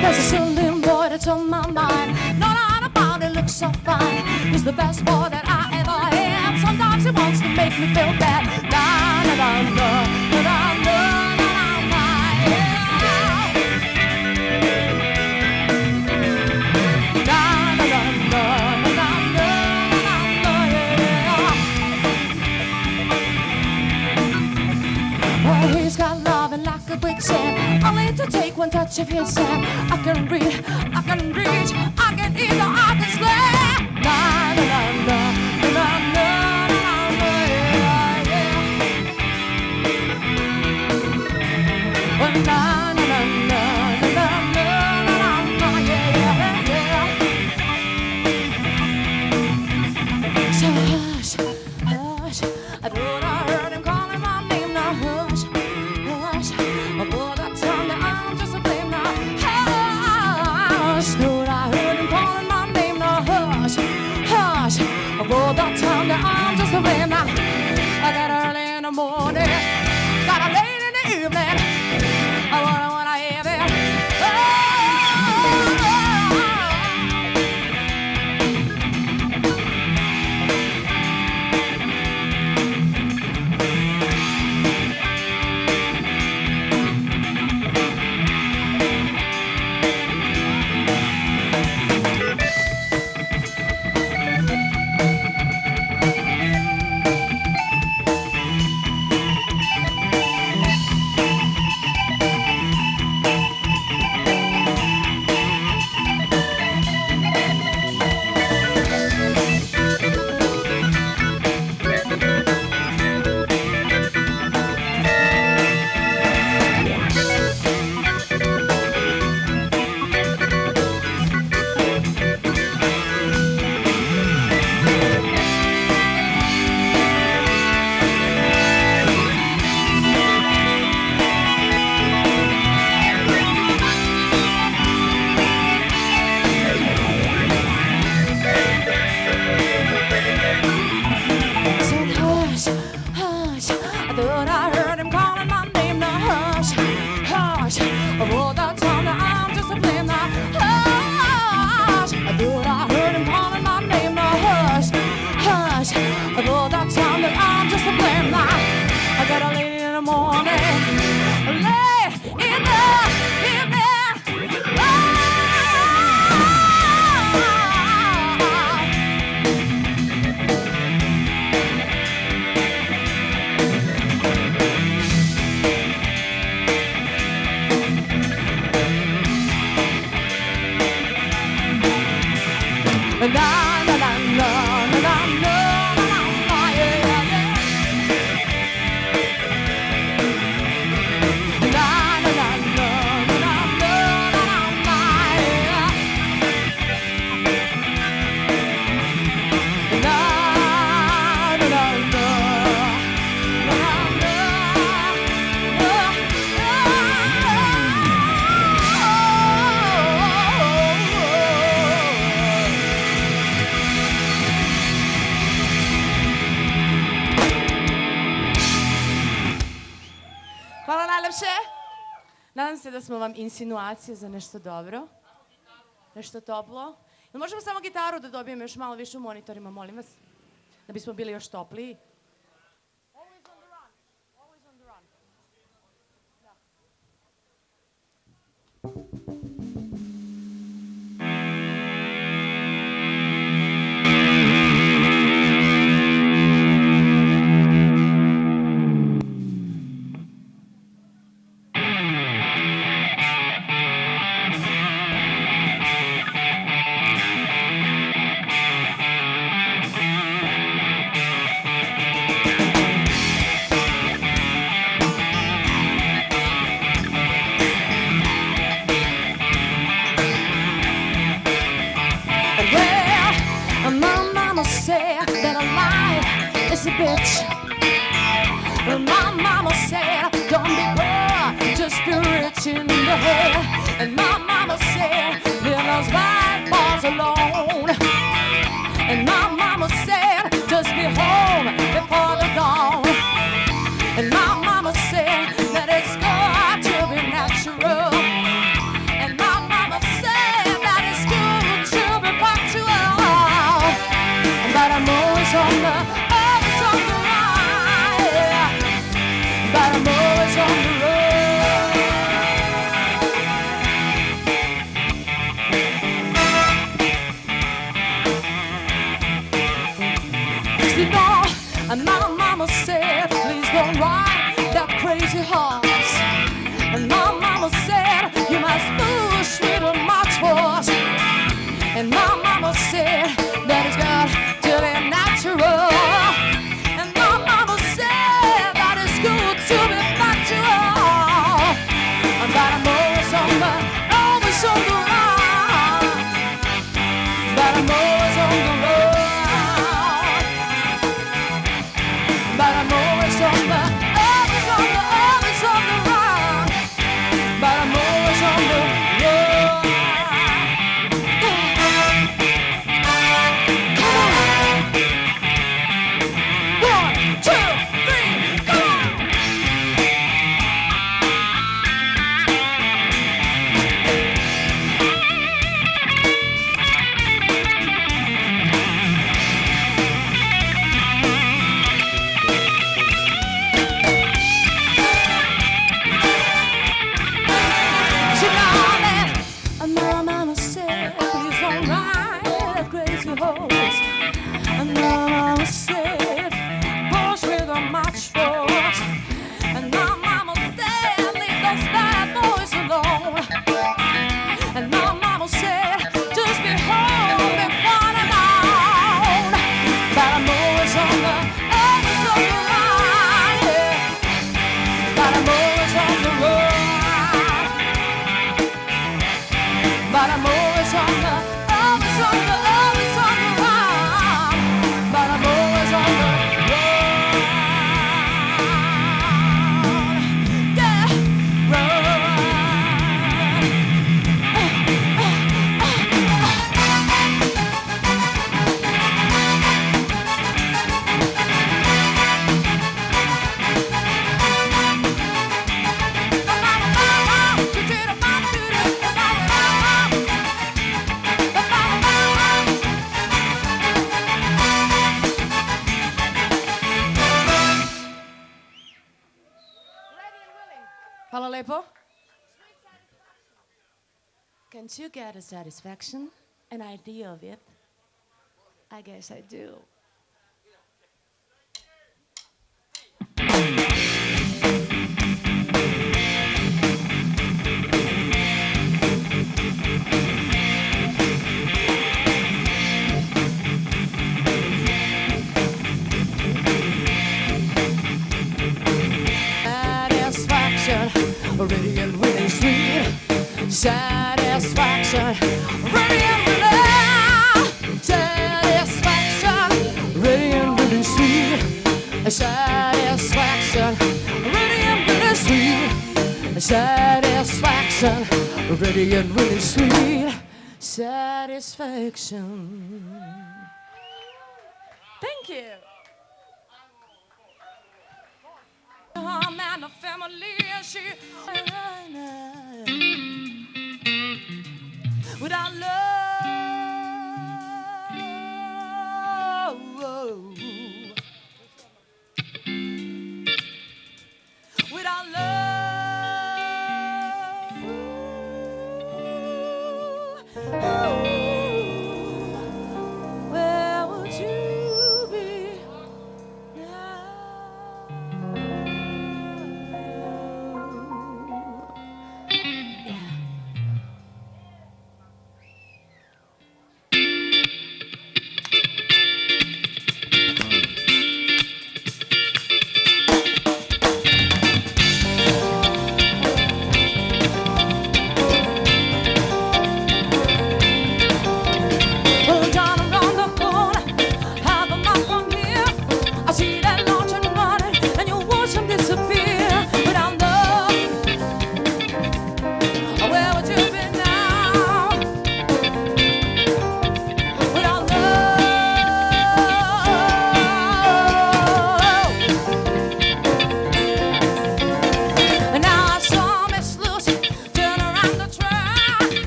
There's a silly boy that's on my mind. No doubt about it, looks so fine. He's the best boy that I ever had. Sometimes he wants to make me feel bad. Da da da da da da da da yeah. Da da da da da da yeah. Well, he's got loving like a quicksand. Only to take one touch of his hand. I can read, I can reach, I can eat, or I can slay. Da da da da da da da da yeah, yeah. Well, da da da da da da da yeah, yeah, yeah. So hush, hush, I thought I heard him calling my name. Now hush, hush, I pulled that tongue that I'm just a blame now. Hush, thought I heard him Hvala najlepše. Nadam se da smo vam insinuacije za nešto dobro. Nešto toplo. Jel možemo samo gitaru da dobijemo još malo više u monitorima, molim vas? Da bismo bili još topliji. Always on the run. Always on the run. A bitch. My mama said, don't be poor, just be rich in the head. And my mama said, leave those bad boys alone. And my mama said, just be home before the dawn. And my mama said that it's got to be natural. And my mama said that it's good to be factual. But I'm always on the but I'm always on the road. You know, and my mama said, please don't ride that crazy horse. And my mama said, you must push with a much force. And my mama said, that it's got to be natural. And my mama said, that it's good to be factual. But I'm always on the run. But I'm always on the road. But I'm always on the run. But I'm always on the road. Hvala lepo. Can't you get a satisfaction, an idea of it? I guess I do. pretty and really sweet satisfaction. Thank you. And the family, she without love, without love, where would you be now?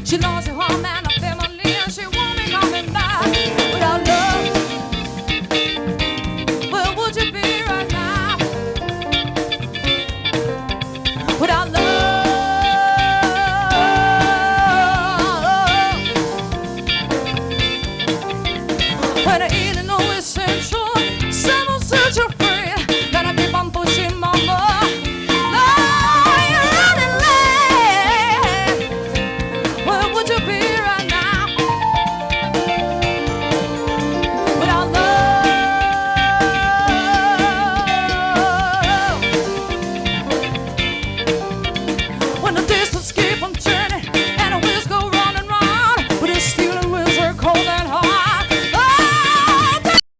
She lost her home and her family, and she won't be coming back. Without love, where would you be right now? Without love, when I eat